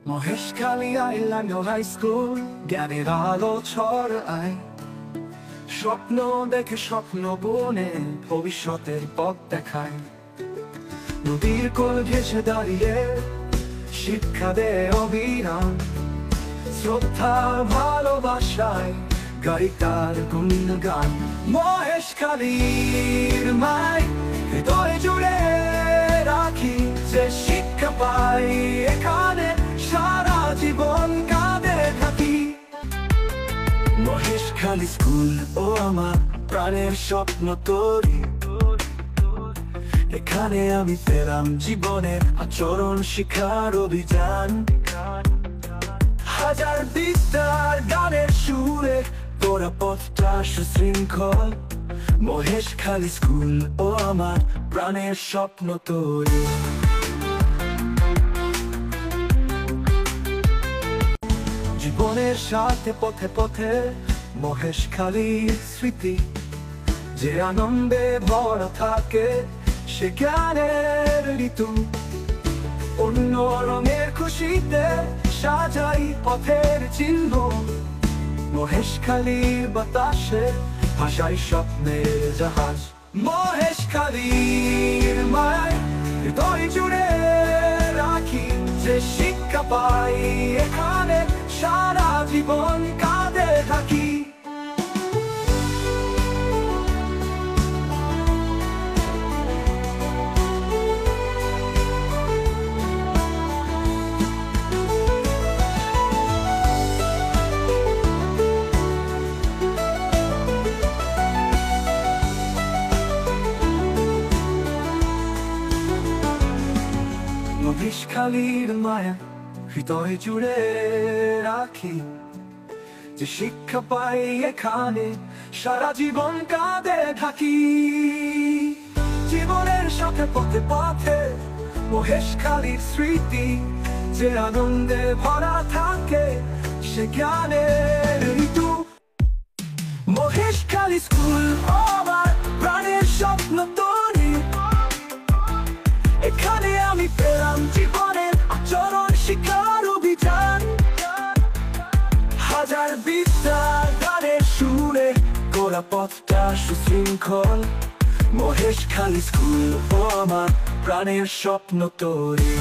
Maheshkhali আইলামিও high school, জ্ঞানের আলো ছড়ায়। স্বপ্ন দেখে স্বপ্ন বুনে ভবিষ্যতের পথ দেখায়। নদীর কোল ঘেঁষে দাঁড়িয়ে শিক্ষা দেয় অবিরাম। শ্রদ্ধা ভালোবাসায় গাই তার গুণগান। মহেশখালীর মাই হৃদয় জুড়ে রাখি, যে শিক্ষা পাই এখানে সারা জীবন কাঁদে থাকি। মহেশখালী স্কুল ও আমার প্রাণের স্বপ্ন তরি। এখানে আমি পেলাম জীবনের আচরণ শিক্ষার অভিযান। হাজার বিদ্যার গানের সুরে তোরা পথটা সুশৃঙ্খল। মহেশখালী স্কুল ও আমার প্রাণের স্বপ্ন তরি। জীবনের সাথে পথে পথে মহেশখালীর স্মৃতি, যে আনন্দে ভরা থাকে সে জ্ঞানের ঋতু। অন্য রঙের খুশিতে সাজাই পথের চিহ্ন। মহেশখালীর বাতাসে ভাষাই স্বপ্নের জাহাজ। মহেশখালীর মায় হৃদয় জুড়ে রাখি, যে শিক্ষা পাই এখানে সারা জীবন কাঁদে থাকি। মহেশখালীর মায়া হৃদয় জুড়ে রাখি, যে শিক্ষা পাই এখানে সারা জীবন কাঁদে থাকি। জীবনের সাথে পথে পথে মহেশখালীর স্মৃতি, যে আনন্দে ভরা থাকে সে জ্ঞানের ঋতু। মহেশখালী স্কুল আমার প্রাণের স্বপ্ন তরি। এখানে আমি পেলাম জীবনের আচরণ শিক্ষার অভিযান। হাজার বিদ্যার গানের সুরে গোড়া পথটা সুশৃঙ্খল। মহেশখালী স্কুল ও আমার প্রাণের স্বপ্ন তরি।